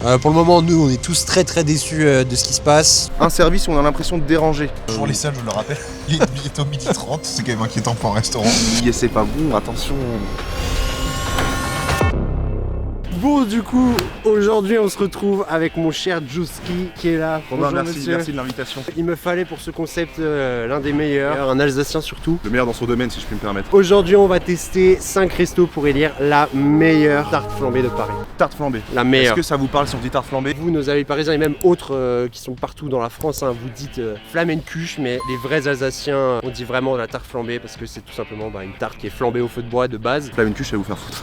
Pour le moment, nous, on est tous très déçus de ce qui se passe. Un service où on a l'impression de déranger. Pour les salles, je le rappelle, il est au midi 30, c'est quand même inquiétant pour un restaurant. Et c'est pas bon, attention. Bon, du coup, aujourd'hui, on se retrouve avec mon cher Jouski qui est là. Bonjour, merci monsieur. de l'invitation. Il me fallait pour ce concept l'un des meilleurs, un Alsacien surtout. Le meilleur dans son domaine, si je puis me permettre. Aujourd'hui, on va tester 5 restos pour élire la meilleure tarte flambée de Paris. Tarte flambée. La Est-ce meilleure. que ça vous parle si on dit tarte flambée? Vous, nos amis parisiens et même autres qui sont partout dans la France, hein, vous dites flamencuche, mais les vrais Alsaciens, on dit vraiment la tarte flambée parce que c'est tout simplement une tarte qui est flambée au feu de bois de base. Flamencuche, ça va vous faire foutre.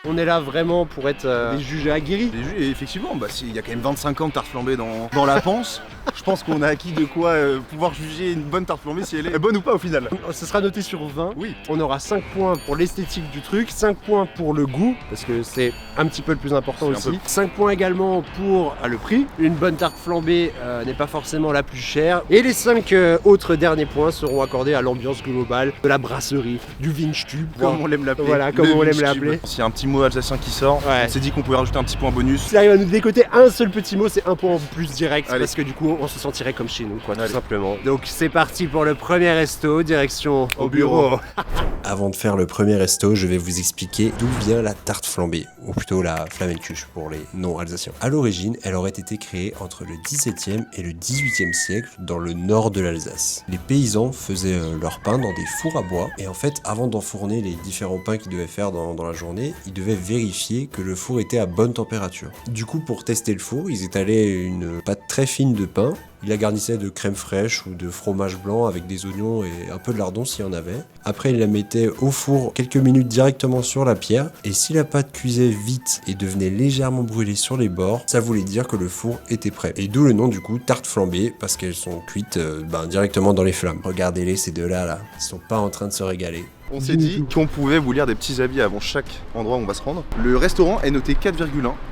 On est là vraiment pour être des juges aguerris. Et effectivement, il y a quand même 25 ans de tarte flambée dans la panse. Je pense qu'on a acquis de quoi pouvoir juger une bonne tarte flambée si elle est bonne ou pas au final. Ce sera noté sur 20. Oui. On aura 5 points pour l'esthétique du truc, 5 points pour le goût, parce que c'est un petit peu le plus important aussi. 5 points également pour le prix. Une bonne tarte flambée n'est pas forcément la plus chère. Et les 5 autres derniers points seront accordés à l'ambiance globale de la brasserie, du Vinchtube. Comme on l'aime l'appeler. Voilà, comme on l'aime l'appeler. S'il y a un petit mot alsacien qui sort, on s'est dit qu'on pouvait rajouter un petit point bonus. S'il arrive à nous décoter un seul petit mot, c'est un point en plus direct. Allez. Parce que du coup, on se sentirait comme chez nous, quoi, tout simplement. Donc c'est parti pour le premier resto, direction au bureau. Avant de faire le premier resto, je vais vous expliquer d'où vient la tarte flambée, ou plutôt la flamencuche pour les non-alsaciens. À l'origine, elle aurait été créée entre le XVIIe et le XVIIIe siècle dans le nord de l'Alsace. Les paysans faisaient leur pain dans des fours à bois, et en fait, avant d'enfourner les différents pains qu'ils devaient faire dans la journée, ils devaient vérifier que le four était à bonne température. Du coup, pour tester le four, ils étalaient une pâte très fine de pain. Il la garnissait de crème fraîche ou de fromage blanc avec des oignons et un peu de lardon s'il y en avait. Après, il la mettait au four quelques minutes directement sur la pierre. Et si la pâte cuisait vite et devenait légèrement brûlée sur les bords, ça voulait dire que le four était prêt. Et d'où le nom du coup tarte flambée, parce qu'elles sont cuites directement dans les flammes. Regardez-les, ces deux-là, là. Ils sont pas en train de se régaler. On s'est dit qu'on pouvait vous lire des petits avis avant chaque endroit où on va se rendre. Le restaurant est noté 4,1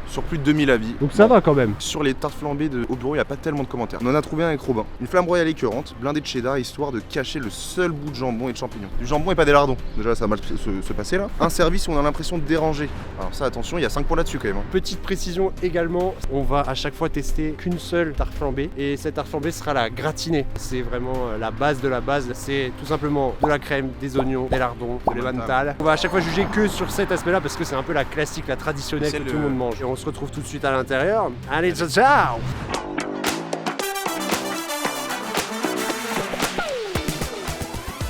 sur plus de 2000 avis. Donc ça va quand même. Sur les tartes flambées au bureau, il n'y a pas tellement de commentaires. On en a trouvé un avec Robin. Une flamme royale écœurante, blindée de cheddar, histoire de cacher le seul bout de jambon et de champignons. Du jambon et pas des lardons. Déjà, ça va mal se passer là. Un service où on a l'impression de déranger. Alors ça, attention, il y a 5 points là-dessus quand même. Petite précision également, on va à chaque fois tester qu'une seule tarte flambée. Et cette tarte flambée sera la gratinée. C'est vraiment la base de la base. C'est tout simplement de la crème, des oignons, des lardons, de l'emmental. On va à chaque fois juger que sur cet aspect-là parce que c'est un peu la classique, la traditionnelle que tout le monde mange. Et on se retrouve tout de suite à l'intérieur. Allez, ciao ciao!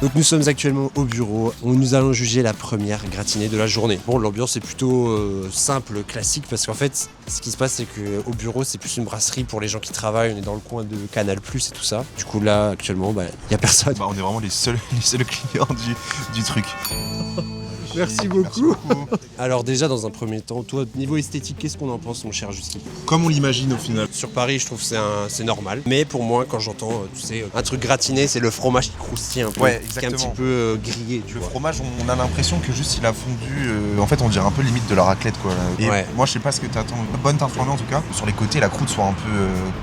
Donc nous sommes actuellement au bureau où nous allons juger la première gratinée de la journée. Bon, l'ambiance est plutôt simple, classique, parce qu'en fait, ce qui se passe, c'est qu'au bureau, c'est plus une brasserie pour les gens qui travaillent. On est dans le coin de Canal+, et tout ça. Du coup, là, actuellement, il n'y a personne. On est vraiment les seuls clients du truc. Merci beaucoup. Alors déjà, dans un premier temps, toi, niveau esthétique, qu'est-ce qu'on en pense, mon cher Justin? Comme on l'imagine au final. Sur Paris, je trouve que c'est normal. Mais pour moi, quand j'entends, tu sais, un truc gratiné, c'est le fromage qui croustille un peu, Ouais, qui est un exactement. petit peu grillé, tu Le vois. fromage, on a l'impression que juste il a fondu. En fait, on dirait un peu limite de la raclette quoi. Et Ouais. moi, je sais pas ce que t'attends. Bonne tarte flambée en tout cas. Sur les côtés, la croûte soit un peu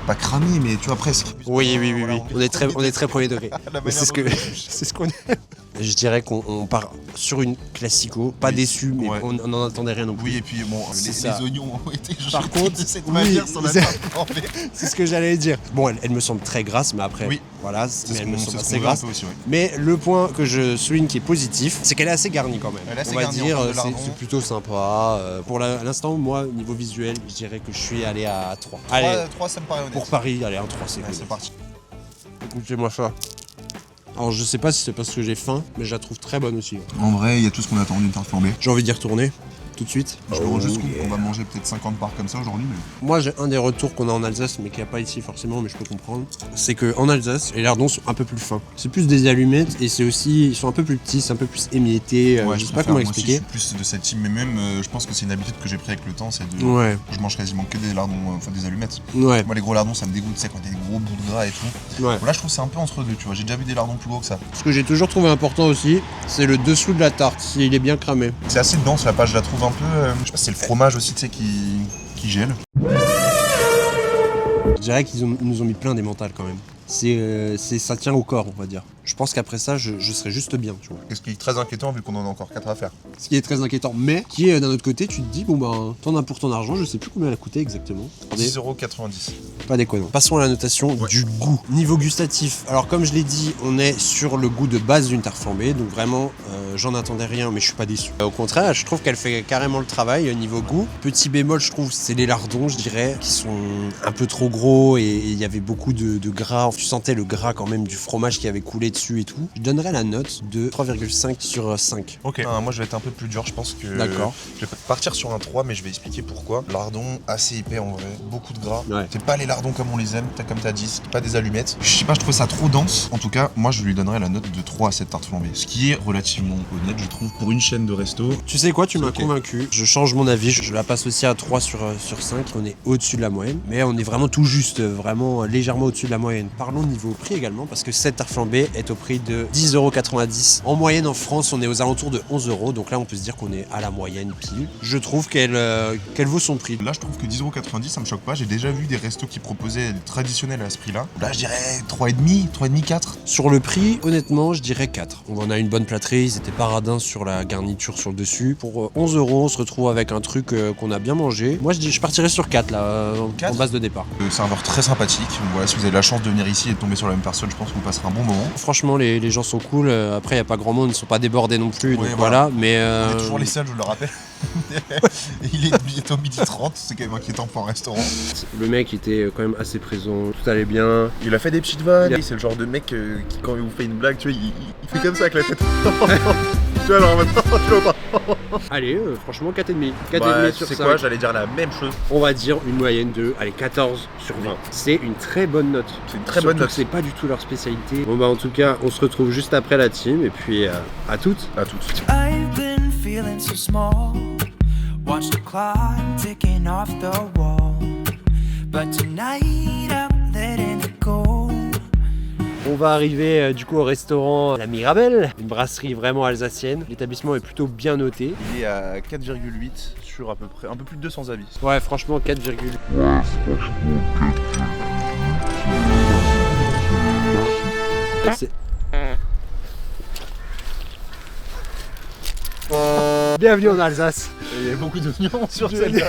pas cramée, mais tu vois presque. Oui. Voilà, On est très premier degré. La Mais c'est manière c'est ce qu'on aime. Je dirais qu'on part sur une classico, pas Oui. déçu, mais Ouais. on n'en attendait rien non plus. Oui, et puis bon, C'est ça. les oignons ont été Par jetés contre, de cette oui, manière sur la c'est- tarte flambée. C'est ce que j'allais dire. Bon, elle me semble très grasse, mais après, Oui. voilà, mais elle me C'est semble ce assez qu'on veut un grasse. peu aussi, ouais. Mais le point que je souligne qui est positif, c'est qu'elle est assez garnie quand même. Elle est assez On va garnie en dire, termes de c'est lardons. c'est plutôt sympa. Pour l'instant, moi, niveau visuel, je dirais que je suis allé à 3. Allez, 3, ça me paraît honnête. pour Paris, allez, un 3, c'est Ouais, good. c'est parti. Écoutez-moi ça. Alors, je sais pas si c'est parce que j'ai faim, mais je la trouve très bonne aussi. En vrai, il y a tout ce qu'on attend d'une tarte flambée. J'ai envie d'y retourner tout de suite. Je me juste qu'on va manger peut-être 50 parts comme ça aujourd'hui, mais Moi, j'ai un des retours qu'on a en Alsace, mais qu'il n'y a pas ici forcément, mais je peux comprendre. C'est qu'en Alsace, les lardons sont un peu plus fins. C'est plus des allumettes et c'est aussi, ils sont un peu plus petits, c'est un peu plus émietté. ouais, Je sais pas comment moi aussi, expliquer. je suis plus de cette team, mais même je pense que c'est une habitude que j'ai pris avec le temps, c'est de. Ouais, Je mange quasiment que des lardons, enfin des allumettes. ouais, Moi, les gros lardons, ça me dégoûte, tu sais, quand il y a des gros bouts de gras et tout. ouais. Bon, là, je trouve que c'est un peu entre deux, tu vois. J'ai déjà vu des lardons plus gros que ça. Ce que j'ai toujours trouvé important aussi, c'est le dessous de la tarte, s'il est bien cramé. C'est assez dense la pâte, je la trouve un peu. Je sais pas, c'est le fromage aussi, tu sais, qui gèle. Je dirais qu'ils nous ont mis plein d'émental quand même. ça tient au corps, on va dire. Je pense qu'après ça, je serais juste bien, tu vois. Ce qui est très inquiétant vu qu'on en a encore 4 à faire. Ce qui est très inquiétant, mais qui est d'un autre côté, tu te dis, bon ben, t'en as pour ton argent, je sais plus combien elle a coûté exactement. 10,90 €. Pas déconnant. Passons à la notation du goût. Niveau gustatif, alors comme je l'ai dit, on est sur le goût de base d'une tarte flambée, donc vraiment, j'en attendais rien, mais je suis pas déçu. Au contraire, je trouve qu'elle fait carrément le travail au niveau goût. Petit bémol, je trouve, c'est les lardons, je dirais, qui sont un peu trop gros et il y avait beaucoup de gras. Tu sentais le gras quand même du fromage qui avait coulé dessus et tout. Je donnerais la note de 3,5 sur 5. Ok. Moi je vais être un peu plus dur, je pense que D'accord. je vais partir sur un 3, mais je vais expliquer pourquoi. Lardon assez épais en vrai, beaucoup de gras. Ouais. C'est pas les lardons comme on les aime, comme t'as dit, c'est pas des allumettes. Je sais pas, je trouve ça trop dense. En tout cas, moi je lui donnerais la note de 3 à cette tarte flambée. Ce qui est relativement honnête, je trouve, pour une chaîne de resto. Tu sais quoi, tu m'as Ok. convaincu. Je change mon avis, je la passe aussi à 3 sur 5. On est au-dessus de la moyenne, mais on est vraiment tout juste, vraiment légèrement au-dessus de la moyenne. Parlons niveau prix également, parce que cette tarte flambée est au prix de 10,90 €. En moyenne en France, on est aux alentours de 11 €, donc là on peut se dire qu'on est à la moyenne pile. Je trouve qu'elle vaut son prix. Là, je trouve que 10,90 € ça me choque pas. J'ai déjà vu des restos qui proposaient des traditionnels à ce prix-là. Là, je dirais 3,5, 4. Sur le prix, honnêtement, je dirais 4. On en a une bonne plâtrée, ils étaient pas radins sur la garniture sur le dessus. Pour 11 €, on se retrouve avec un truc qu'on a bien mangé. Moi, je partirais sur 4 là, en 4? base de départ. Serveur très sympathique. Donc voilà, si vous avez la chance de venir ici et de tomber sur la même personne, je pense que vous passerez un bon moment. Franchement, les gens sont cool. Après, il n'y a pas grand monde, ils ne sont pas débordés non plus. Ouais, donc voilà. Mais On est toujours les seuls, je le rappelle. Il est bientôt 12h30, c'est quand même inquiétant pour un restaurant. le mec était quand même assez présent. Tout allait bien. Il a fait des petites vannes. C'est le genre de mec qui, quand il vous fait une blague, tu vois, il fait comme ça avec la tête. Tu vois, alors maintenant, tu vois pas. Allez, franchement, 4,5. 4,5 Bah, sur c'est 5. quoi, j'allais dire la même chose. On va dire une moyenne de 14 sur 20. C'est une très bonne note. C'est une très bonne Surtout note. que c'est pas du tout leur spécialité. Bon bah en tout cas, on se retrouve juste après la team et puis à toutes. À toutes. I've been feeling so small. Watch the clock ticking off the wall. But tonight I'm letting it go. On va arriver du coup au restaurant La Mirabelle, une brasserie vraiment alsacienne. L'établissement est plutôt bien noté. Il est à 4,8 sur à peu près un peu plus de 200 avis. Ouais, franchement 4, c'est... Bienvenue en Alsace. Il y a beaucoup d'oignons sur celle-là.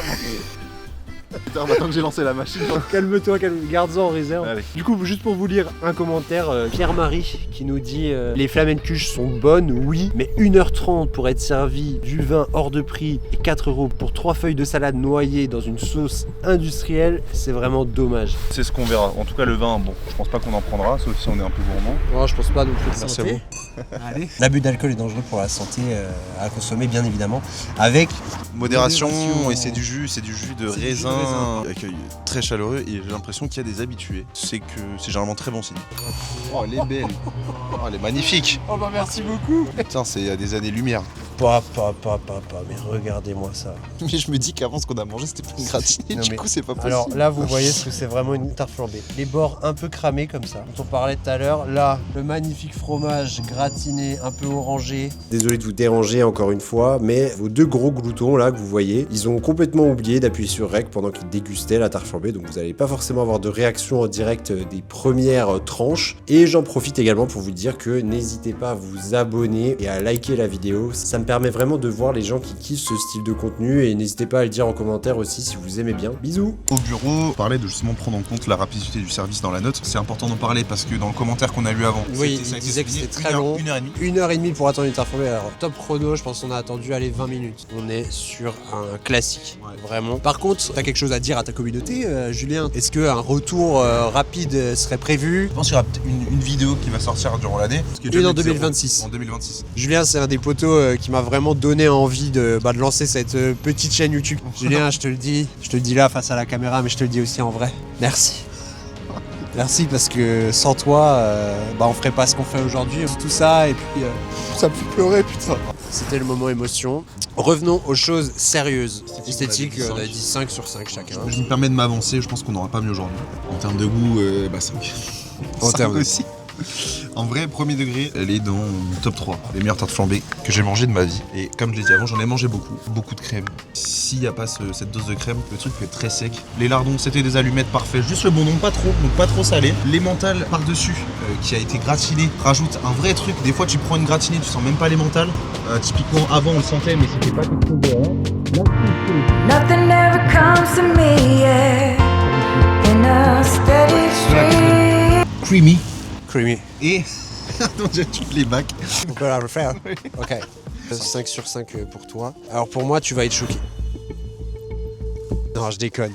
Putain, maintenant que j'ai lancé la machine. Calme-toi, garde-en en réserve. Allez. Du coup, juste pour vous lire un commentaire, Pierre-Marie qui nous dit les flamencuches sont bonnes, oui, mais 1h30 pour être servi du vin hors de prix et 4 € pour 3 feuilles de salade noyées dans une sauce industrielle, c'est vraiment dommage. C'est ce qu'on verra. En tout cas, le vin, bon, je pense pas qu'on en prendra, sauf si on est un peu gourmand. Oh, je pense pas non plus. Merci à vous. Allez. L'abus d'alcool est dangereux pour la santé, à consommer bien évidemment, avec Modération, Modération. et c'est du jus de C'est du jus raisin, de raisin. accueil très chaleureux, et j'ai l'impression qu'il y a des habitués. C'est généralement très bon signe. Oh, elle est belle. Oh, elle est magnifique. Oh bah merci beaucoup. Putain, c'est à des années-lumière. Mais regardez-moi ça. Mais je me dis qu'avant, ce qu'on a mangé, c'était pas gratiné, Non, du mais- coup, c'est pas possible. Alors là, vous voyez ce que c'est vraiment une tarte flambée. Les bords un peu cramés comme ça, dont on parlait tout à l'heure. Là, le magnifique fromage gratiné, un peu orangé. Désolé de vous déranger encore une fois, mais vos deux gros gloutons là que vous voyez, ils ont complètement oublié d'appuyer sur REC pendant qu'ils dégustaient la tarte flambée, donc vous n'allez pas forcément avoir de réaction en direct des premières tranches. Et j'en profite également pour vous dire que n'hésitez pas à vous abonner et à liker la vidéo. Ça me permet vraiment de voir les gens qui kiffent ce style de contenu et n'hésitez pas à le dire en commentaire aussi si vous aimez bien. Bisous. Au bureau, on parlait de justement prendre en compte la rapidité du service dans la note. C'est important d'en parler parce que dans le commentaire qu'on a lu avant, Oui, ça a il été disait que souligné, c'était très long. 1h30. 1h30 pour attendre une tarte flambée. Alors, top chrono, je pense qu'on a attendu 20 minutes. On est sur un classique, vraiment. Par contre, t'as quelque chose à dire à ta communauté, Julien? Est-ce qu'un retour rapide serait prévu? Je pense qu'il y aura peut-être une vidéo qui va sortir durant l'année. Une en 2026. En 2026. Julien, c'est un des potos qui m'a vraiment donné envie de lancer cette petite chaîne YouTube. Julien, je te le dis là face à la caméra, mais je te le dis aussi en vrai. Merci. Merci parce que sans toi, on ferait pas ce qu'on fait aujourd'hui. Tout ça et puis ça me fait pleurer, putain. C'était le moment émotion. Revenons aux choses sérieuses. Esthétique, on a dit 5 sur 5 chacun. Je me permets de m'avancer, je pense qu'on n'aura pas mieux aujourd'hui. En termes de goût, 5. En termes de- aussi. En vrai, premier degré, elle est dans le top 3. Les meilleures tartes flambées que j'ai mangées de ma vie. Et comme je l'ai dit avant, j'en ai mangé beaucoup. Beaucoup de crème. Si s'il n'y a pas cette dose de crème, le truc peut être très sec. Les lardons, c'était des allumettes parfait, juste le bon nom, pas trop salé. L'emmental par-dessus, qui a été gratiné, rajoute un vrai truc. Des fois, tu prends une gratinée, tu sens même pas l'emmental. Typiquement, avant, on le sentait, mais c'était pas quelque chose de rare. Nothing ever comes to me, yeah, in a steady stream. Creamy. Et attends, j'ai toutes les bacs. On peut la refaire. Ok. 5 sur 5 pour toi. Alors pour moi, tu vas être choqué. Non, je déconne.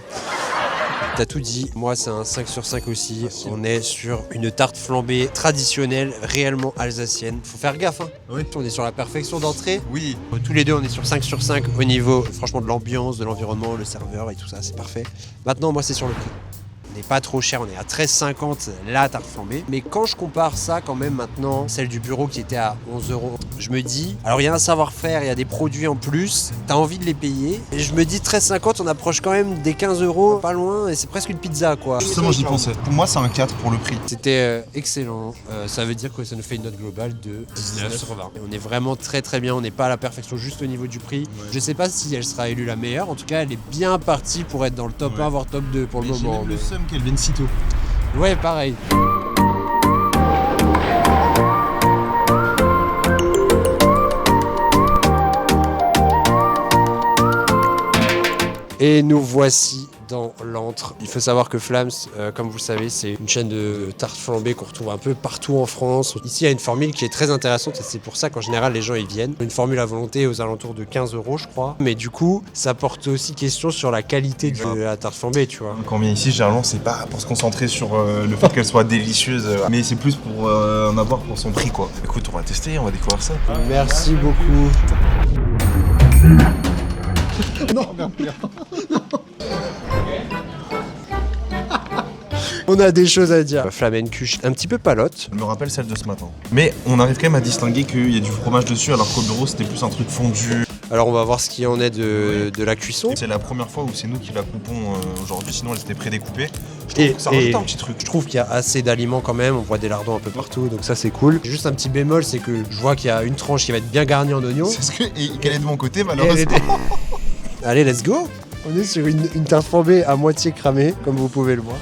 T'as tout dit, moi c'est un 5 sur 5 aussi. On est sur une tarte flambée traditionnelle, réellement alsacienne. Faut faire gaffe, hein. Oui. On est sur la perfection d'entrée. Oui. Tous les deux, on est sur 5 sur 5 au niveau, franchement, de l'ambiance, de l'environnement, le serveur et tout ça, c'est parfait. Maintenant, moi, c'est sur le prix. On n'est pas trop cher, on est à 13,50 la tarte flambée. Mais quand je compare ça quand même maintenant, celle du bureau qui était à 11 €, je me dis, alors il y a un savoir-faire, il y a des produits en plus, t'as envie de les payer. Et je me dis 13,50, on approche quand même des 15 €, pas loin, et c'est presque une pizza quoi. Justement, j'y pensais. Pour moi, c'est un 4 pour le prix. C'était excellent, ça veut dire que ça nous fait une note globale de 19 sur 20. Et on est vraiment très très bien, on n'est pas à la perfection juste au niveau du prix. Ouais. Je sais pas si elle sera élue la meilleure, en tout cas elle est bien partie pour être dans le top 1 voire top 2 pour le moment. J'ai même le seum qu'elle vienne si tôt. Ouais, pareil. Et nous voici dans l'antre. Il faut savoir que Flams, comme vous le savez, c'est une chaîne de tartes flambées qu'on retrouve un peu partout en France. Ici, il y a une formule qui est très intéressante et c'est pour ça qu'en général, les gens y viennent. Une formule à volonté aux alentours de 15 €, je crois. Mais du coup, ça porte aussi question sur la qualité de la tarte flambée, tu vois. Quand on vient ici, généralement, c'est pas pour se concentrer sur le fait qu'elle soit délicieuse, mais c'est plus pour en avoir pour son prix, quoi. Écoute, on va tester, on va découvrir ça. Merci beaucoup. Non, merde. On a des choses à dire. Flamencuche, un petit peu palote. Elle me rappelle celle de ce matin. Mais on arrive quand même à distinguer qu'il y a du fromage dessus, alors qu'au bureau, c'était plus un truc fondu. Alors on va voir ce qu'il en est de la cuisson. C'est la première fois où c'est nous qui la coupons aujourd'hui, sinon elle était prédécoupée. Je trouve que ça rajoute un petit truc. Je trouve qu'il y a assez d'aliments quand même, on voit des lardons un peu partout, donc ça c'est cool. Juste un petit bémol, c'est que je vois qu'il y a une tranche qui va être bien garnie en oignon. C'est ce que... Et qu'elle est de mon côté, malheureusement. Allez, let's go. On est sur une tarte flambée à moitié cramée, comme vous pouvez le voir.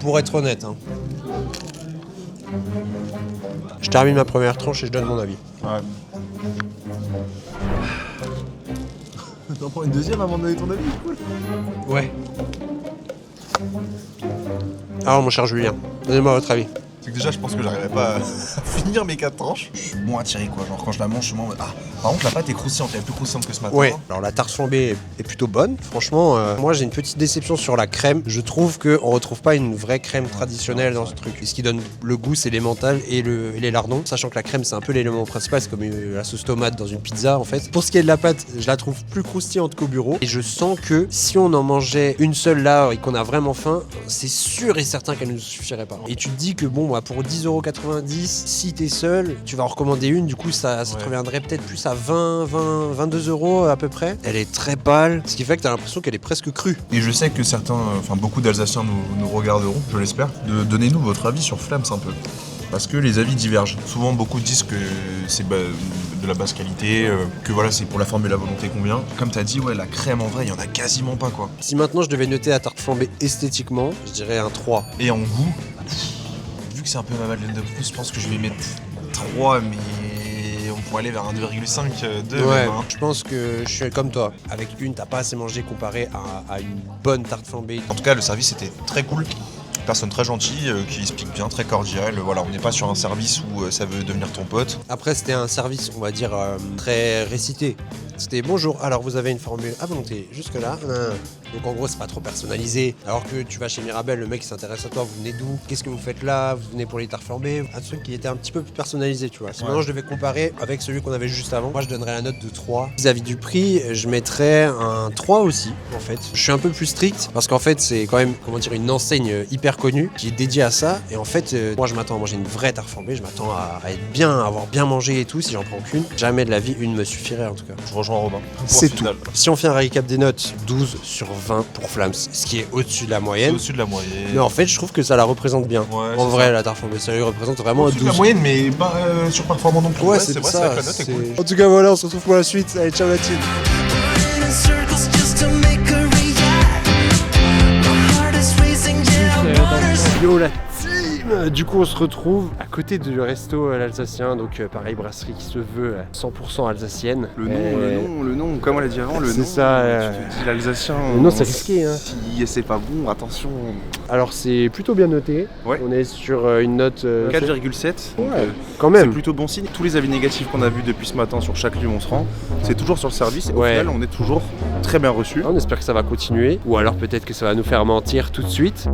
Pour être honnête, hein. Je termine ma première tranche et je donne mon avis. Ouais. T'en prends une deuxième avant de donner ton avis, cool. Ouais. Alors mon cher Julien, donnez-moi votre avis. C'est que déjà, je pense que j'arriverai pas à finir mes 4 tranches. Je suis moins attiré, quoi. Genre, quand je la mange, je suis moins... Ah, par contre, la pâte est croustillante. Elle est plus croustillante que ce matin. Ouais. Alors, la tarte flambée est plutôt bonne. Franchement, moi, j'ai une petite déception sur la crème. Je trouve qu'on retrouve pas une vraie crème traditionnelle dans ce truc. Et ce qui donne le goût, c'est l'emmental et les lardons. Sachant que la crème, c'est un peu l'élément principal. C'est comme la sauce tomate dans une pizza, en fait. Pour ce qui est de la pâte, je la trouve plus croustillante qu'au bureau. Et je sens que si on en mangeait une seule là et qu'on a vraiment faim, c'est sûr et certain qu'elle ne nous suffirait pas. Et tu te dis que, bon, bah, pour 10,90 €, si t'es seul, tu vas en recommander une, du coup ça te reviendrait peut-être plus à 22 € à peu près. Elle est très pâle, ce qui fait que t'as l'impression qu'elle est presque crue. Et je sais que certains, enfin beaucoup d'Alsaciens nous regarderont, je l'espère. Donnez-nous votre avis sur Flams un peu. Parce que les avis divergent. Souvent beaucoup disent que c'est de la basse qualité, que voilà c'est pour la forme et la volonté qu'on vient. Comme t'as dit, ouais la crème en vrai, il y en a quasiment pas quoi. Si maintenant je devais noter la tarte flambée esthétiquement, je dirais un 3. Et en goût, vu que c'est un peu ma Madeleine de Proust, je pense que je vais mettre 3, mais on pourrait aller vers un 2,5, 2 ouais, même, hein. Je pense que je suis comme toi. Avec une, t'as pas assez mangé comparé à une bonne tarte flambée. En tout cas, le service était très cool. Personne très gentille, qui explique bien, très cordial. Voilà, on n'est pas sur un service où ça veut devenir ton pote. Après, c'était un service, on va dire, très récité. C'était bonjour, alors vous avez une formule à volonté, jusque-là. Donc en gros, c'est pas trop personnalisé. Alors que tu vas chez Mirabel, le mec il s'intéresse à toi, vous venez d'où? Qu'est-ce que vous faites là? Vous venez pour les tartes flambées? Un truc qui était un petit peu plus personnalisé, tu vois. Si maintenant je devais comparer avec celui qu'on avait juste avant, moi je donnerais la note de 3. Vis-à-vis du prix, je mettrais un 3 aussi, en fait. Je suis un peu plus strict, parce qu'en fait, c'est quand même, comment dire, une enseigne hyper connue qui est dédiée à ça. Et en fait, moi je m'attends à manger une vraie tarte flambée, je m'attends à être bien, à avoir bien mangé et tout, si j'en prends qu'une. Jamais de la vie, une me suffirait en tout cas. Je rejoins Robin. C'est tout. Si on fait un récap des notes, 12 sur 20 pour Flams, ce qui est au-dessus de la C'est moyenne. au-dessus de la moyenne. Mais en fait, je trouve que ça la représente bien. Ouais, En c'est vrai, ça. la tarte flambée, ça lui représente vraiment un Au-dessus de 12. la moyenne, mais pas surperformant non plus. Ouais, c'est vrai, ça. c'est vrai que la note est cool. En tout cas, voilà, on se retrouve pour la suite. Allez, ciao la team. In circles just to make her react. My heart is racing, yeah, waters. Yo la team. Du coup, on se retrouve à côté du resto l'Alsacien, donc pareil, brasserie qui se veut 100% alsacienne. Le nom, comme on l'a dit avant, le C'est nom. ça, Tu te dis l'Alsacien. le nom, c'est risqué, hein. Si c'est pas bon, attention. Alors, c'est plutôt bien noté. Ouais. On est sur une note 4,7. donc, Ouais, quand c'est même. plutôt bon signe. Tous les avis négatifs qu'on a vus depuis ce matin sur chaque lieu où on se rend, c'est toujours sur le service. Et au Ouais. final, on est toujours très bien reçus. On espère que ça va continuer, ou alors peut-être que ça va nous faire mentir tout de suite.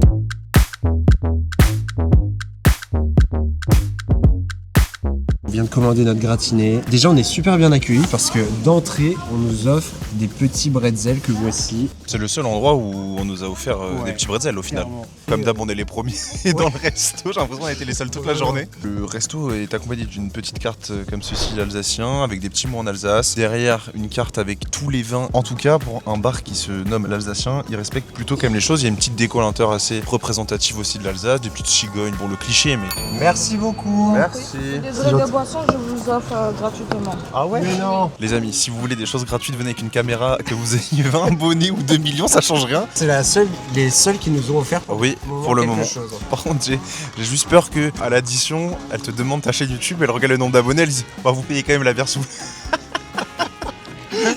On vient de commander notre gratiné. Déjà, on est super bien accueillis parce que d'entrée, on nous offre des petits bretzels que voici. C'est le seul endroit où on nous a offert des petits bretzels au final. Comme d'hab, on est les premiers dans le resto. J'ai l'impression qu'on a été les seuls toute la journée. Le resto est accompagné d'une petite carte comme ceci, l'Alsacien, avec des petits mots en Alsace. Derrière, une carte avec tous les vins. En tout cas, pour un bar qui se nomme l'Alsacien, il respecte plutôt quand même les choses. Il y a une petite déco à l'intérieur assez représentative aussi de l'Alsace, des petites cigognes, bon le cliché, mais... Merci beaucoup. Merci. Désolé de boisson, je vous offre gratuitement. Ah ouais? Mais non. Les amis, si vous voulez des choses gratuites, venez avec une caméra, que vous ayez 20 abonnés ou 2 millions, ça change rien. C'est les seuls qui nous ont offert Oui, pour le quelque moment. chose. Par contre, j'ai juste peur que à l'addition, elle te demande ta chaîne YouTube, elle regarde le nombre d'abonnés, elle dit bah vous payez quand même la bière sous.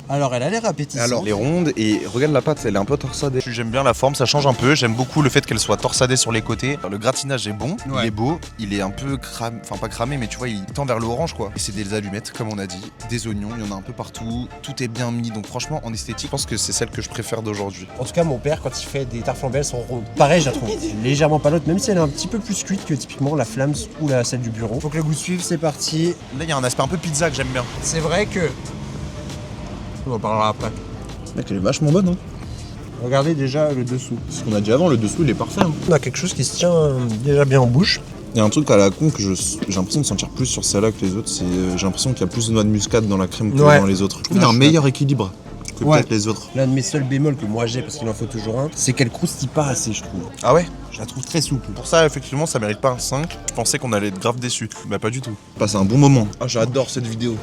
Alors, elle a l'air appétissante. Les rondes et regarde la pâte, elle est un peu torsadée. J'aime bien la forme, ça change un peu. J'aime beaucoup le fait qu'elle soit torsadée sur les côtés. Le gratinage est bon, Ouais. il est beau, il est un peu cramé, enfin pas cramé, mais tu vois, il tend vers l'orange quoi. Et c'est des allumettes, comme on a dit, des oignons, il y en a un peu partout, tout est bien mis. Donc franchement, en esthétique, je pense que c'est celle que je préfère d'aujourd'hui. En tout cas, mon père, quand il fait des tartes flambées, elles sont rondes. Pareil, je la trouve légèrement palote, même si elle est un petit peu plus cuite que typiquement la Flams ou celle du bureau. Faut que le goût suive, c'est parti. Là, il y a un aspect un peu pizza que j'aime bien. C'est vrai que. On en parlera après. Mec, elle est vachement bonne, hein. Regardez déjà le dessous. Ce qu'on a dit avant, le dessous, il est parfait. Hein. On a quelque chose qui se tient déjà bien en bouche. Il y a un truc à la con que j'ai l'impression de sentir plus sur celle-là que les autres. C'est j'ai l'impression qu'il y a plus de noix de muscade dans la crème que Ouais. dans les autres. Je trouve Là, qu'il y a un je meilleur équilibre que Ouais. peut-être les autres. L'un de mes seuls bémols que moi j'ai, parce qu'il en faut toujours un, c'est qu'elle croustille pas assez, je trouve. Ah ouais. Je la trouve très souple. Pour ça, effectivement, ça mérite pas un 5. Je pensais qu'on allait être grave déçus. Bah, pas du tout. Passer un bon moment. Ah, j'adore cette vidéo.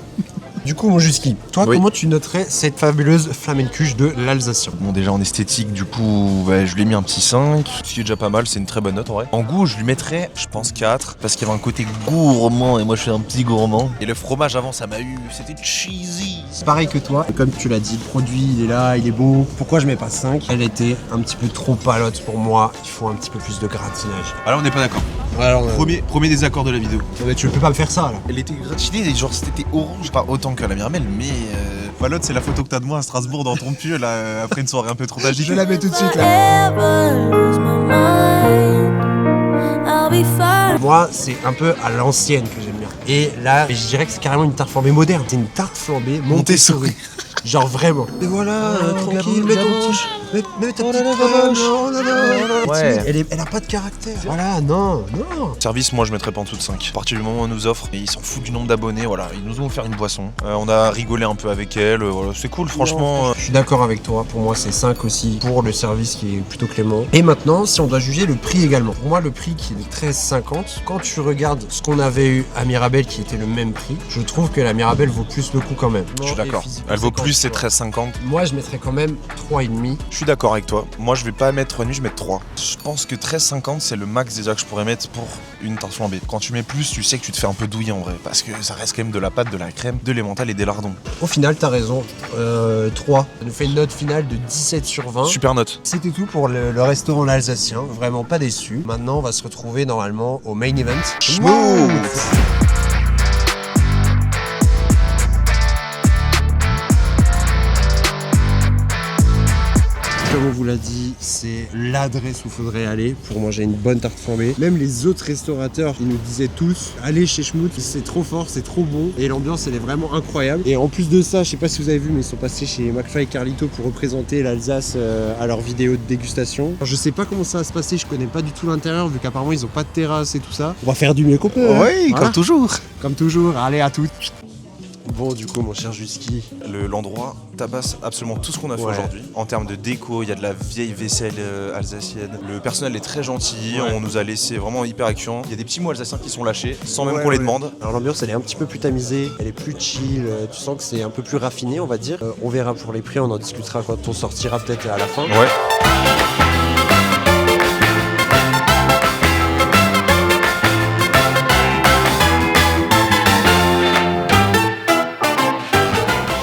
Du coup, mon Jusky, toi, Oui. comment tu noterais cette fabuleuse flamencuche de l'Alsacien? Bon, déjà en esthétique, du coup, je lui ai mis un petit 5. Ce qui est déjà pas mal, c'est une très bonne note en vrai. En goût, je lui mettrais, je pense, 4. Parce qu'il y avait un côté gourmand et moi je suis un petit gourmand. Et le fromage avant, ça m'a eu. C'était cheesy. C'est pareil que toi, et comme tu l'as dit, le produit il est là, il est beau. Pourquoi je mets pas 5? Elle était un petit peu trop palote pour moi, il faut un petit peu plus de gratinage. Ah là, on n'est pas d'accord. Alors, Premier désaccord de la vidéo. mais tu peux pas me faire ça là. Elle était gratinée, et genre c'était orange, pas autant que la Miramel, mais. Palote, c'est la photo que t'as de moi à Strasbourg dans ton pieu, là, après une soirée un peu trop agitée. Je la mets tout de suite là. Ever lose my mind, I'll be fine. Moi, c'est un peu à l'ancienne que j'aime bien. Et là, je dirais que c'est carrément une tarte flambée moderne. C'est une tarte flambée Montessori. Genre vraiment. Et voilà, tranquille, mets ton petit. Mets ta petite crème. Oh là là. Ouais. Elle a pas de caractère. Voilà, non. Service, moi je mettrais pas en dessous de 5. À partir du moment où on nous offre, et ils s'en foutent du nombre d'abonnés, voilà, ils nous ont offert une boisson. On a rigolé un peu avec elle, voilà, c'est cool, franchement. Je suis d'accord avec toi. Pour moi, c'est 5 aussi pour le service qui est plutôt clément. Et maintenant, si on doit juger le prix également. Pour moi, le prix qui est de 13,50, quand tu regardes ce qu'on avait eu à Mirabel qui était le même prix, je trouve que la Mirabel vaut plus le coup quand même. Je suis d'accord. Elle vaut plus, c'est 13,50. Moi, je mettrais quand même 3,5. Je suis d'accord avec toi. Moi, je vais pas mettre nu, je vais mettre 3. Je pense que 13,50, c'est le max déjà que je pourrais mettre pour une tarte flambée. Quand tu mets plus, tu sais que tu te fais un peu douiller en vrai. Parce que ça reste quand même de la pâte, de la crème, de l'emmental et des lardons. Au final, t'as raison. 3. Ça nous fait une note finale de 17 sur 20. Super note. C'était tout pour le restaurant l'Alsacien. Vraiment pas déçu. Maintenant, on va se retrouver normalement au main event. Schmooth. Comme on vous l'a dit, c'est l'adresse où il faudrait aller pour manger une bonne tarte flambée. Même les autres restaurateurs, ils nous disaient tous, allez chez Schmooth, c'est trop fort, c'est trop bon. Et l'ambiance, elle est vraiment incroyable. Et en plus de ça, je sais pas si vous avez vu, mais ils sont passés chez McFly et Carlito pour représenter l'Alsace à leur vidéo de dégustation. Alors, je sais pas comment ça va se passer, je connais pas du tout l'intérieur, vu qu'apparemment ils ont pas de terrasse et tout ça. On va faire du mieux qu'on peut. hein. Oui, Voilà. comme toujours. Comme toujours, allez à toutes. bon du coup mon cher Jusky? L'endroit tabasse absolument tout ce qu'on a fait aujourd'hui. En termes de déco, il y a de la vieille vaisselle alsacienne. Le personnel est très gentil, on nous a laissé vraiment hyper accueillants. Il y a des petits mots alsaciens qui sont lâchés sans même qu'on les demande. Alors l'ambiance elle est un petit peu plus tamisée, elle est plus chill, tu sens que c'est un peu plus raffiné on va dire. On verra pour les prix, on en discutera quand on sortira peut-être à la fin. Ouais.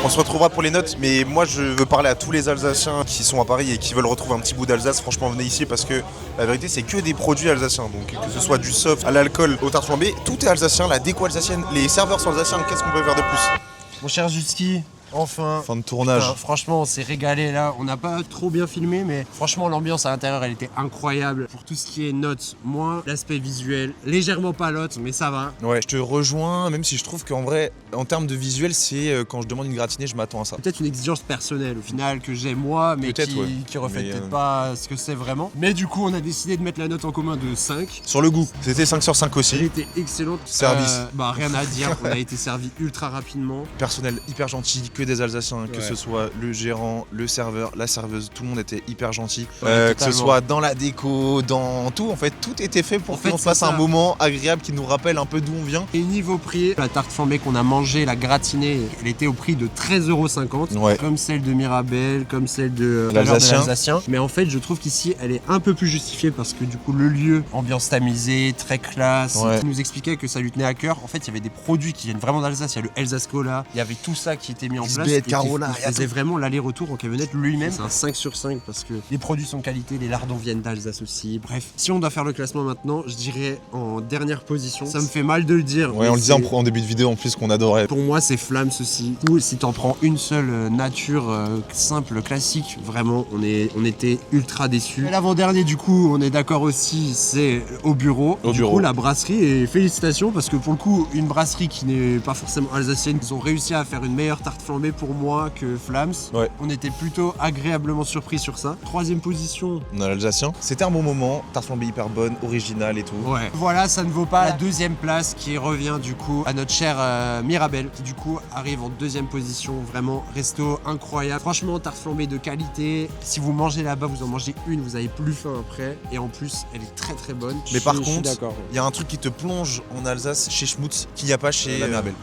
On se retrouvera pour les notes, mais moi je veux parler à tous les Alsaciens qui sont à Paris et qui veulent retrouver un petit bout d'Alsace. Franchement, venez ici parce que la vérité c'est que des produits alsaciens. Donc que ce soit du soft à l'alcool, aux tartes flambées, tout est alsacien, la déco alsacienne, les serveurs sont alsaciens. Qu'est-ce qu'on peut faire de plus? Mon cher Jusky, enfin. Fin de tournage. Enfin, franchement, on s'est régalé là. On n'a pas trop bien filmé, mais franchement, l'ambiance à l'intérieur, elle était incroyable. Pour tout ce qui est notes, moins l'aspect visuel, légèrement palote, mais ça va. Ouais, je te rejoins, même si je trouve qu'en vrai, en termes de visuel, c'est quand je demande une gratinée, je m'attends à ça. Peut-être une exigence personnelle au final que j'ai moi, mais qui reflète peut-être pas ce que c'est vraiment. Mais du coup, on a décidé de mettre la note en commun de 5. Sur le goût, c'était 5 sur 5 Elle aussi. était excellente. Service. Rien à dire, on a été servi ultra rapidement. Personnel hyper gentil, que des Alsaciens, que ce soit le gérant, le serveur, la serveuse, tout le monde était hyper gentil. Que ce soit dans la déco, dans tout, en fait, tout était fait pour qu'on fasse un moment agréable qui nous rappelle un peu d'où on vient. Et niveau prix, la tarte flambée qu'on a mangée, la gratinée, elle était au prix de 13,50 €, comme celle de Mirabel, comme celle de l'Alsacien. Mais en fait, je trouve qu'ici, elle est un peu plus justifiée parce que du coup, le lieu, ambiance tamisée, très classe, qui nous expliquait que ça lui tenait à cœur. En fait, il y avait des produits qui viennent vraiment d'Alsace. Il y a le Elsace Cola, il y avait tout ça qui était mis en place. Et Carola, qui faisait vraiment l'aller-retour en camionnette lui-même. C'est un 5 sur 5 parce que les produits sont qualité, les lardons viennent d'Alsace aussi. Bref, si on doit faire le classement maintenant, je dirais en dernière position. Ça me fait mal de le dire. Ouais, on le disait en début de vidéo en plus qu'on adorait. Pour moi, c'est Flams aussi. Ou si t'en prends une seule nature simple, classique, vraiment, on était ultra déçus. L'avant-dernier, du coup, on est d'accord aussi, c'est au bureau. Du coup, la brasserie, et félicitations parce que pour le coup, une brasserie qui n'est pas forcément alsacienne, ils ont réussi à faire une meilleure tarte flambée pour moi que Flams. On était plutôt agréablement surpris sur ça. Troisième position. On a l'Alsacien. C'était un bon moment, tarte flambée hyper bonne, originale et tout. Ouais. Voilà, ça ne vaut pas la deuxième place qui revient du coup à notre cher Mirabel qui du coup arrive en deuxième position. Vraiment, resto incroyable. Franchement, tarte flambée de qualité. Si vous mangez là-bas, vous en mangez une, vous avez plus faim après. Et en plus, elle est très très bonne. Mais par contre, il y a un truc qui te plonge en Alsace chez Schmutz qu'il n'y a pas chez la Mirabel.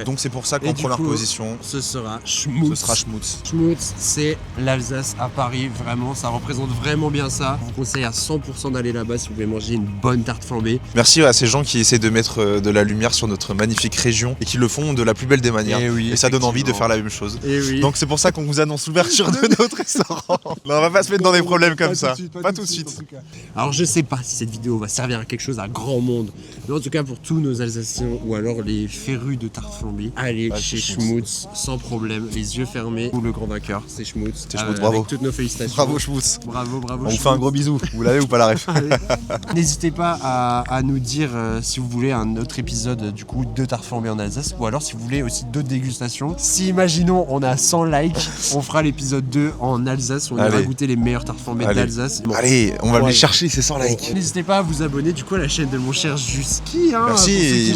Donc c'est pour ça qu'en première position, ce sera Schmutz. Schmutz, c'est l'Alsace à Paris, vraiment, ça représente vraiment bien ça. Je vous conseille à 100% d'aller là-bas si vous voulez manger une bonne tarte flambée. Merci à ces gens qui essaient de mettre de la lumière sur notre magnifique région et qui le font de la plus belle des manières. Et ça donne envie de faire la même chose. Donc c'est pour ça qu'on vous annonce l'ouverture de notre restaurant. Là, on va pas se mettre dans des problèmes comme ça. Pas tout de suite. Alors je sais pas si cette vidéo va servir à quelque chose à grand monde, mais en tout cas pour tous nos Alsaciens ou alors les férus de tarte flambée, allez chez Schmutz sans problème, les yeux fermés. Ou le grand vainqueur, c'est Schmutz. Bravo. Avec toutes nos félicitations. Bravo Schmutz. Bravo. On vous fait un gros bisou. Vous l'avez ou pas la ref? N'hésitez pas à nous dire si vous voulez un autre épisode du coup de tarte flambée en Alsace ou alors si vous voulez aussi d'autres dégustations. Si imaginons on a 100 likes, on fera l'épisode 2 en Alsace, on ira goûter les meilleures tartes flambées d'Alsace. Allez, on va les chercher, c'est 100 likes. N'hésitez pas à vous abonner du coup à la chaîne de mon cher Jusky. Merci.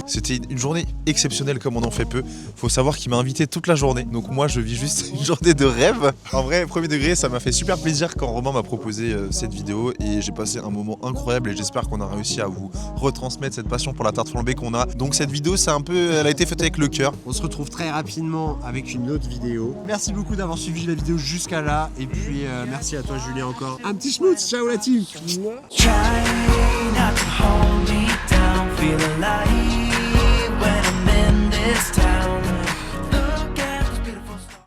C'était une journée exceptionnelle comme on en fait peu. Faut savoir qu'il m'a invité toute la journée. Donc moi je vis juste une journée de rêve. En vrai, premier degré, ça m'a fait super plaisir quand Romain m'a proposé cette vidéo et j'ai passé un moment incroyable et j'espère qu'on a réussi à vous retransmettre cette passion pour la tarte flambée qu'on a. Donc cette vidéo, elle a été faite avec le cœur. On se retrouve très rapidement avec une autre vidéo. Merci beaucoup d'avoir suivi la vidéo jusqu'à là et puis merci à toi Julien encore. Un petit schmutz, ciao la team. Try not to hold me down, feel alive when I'm in this time.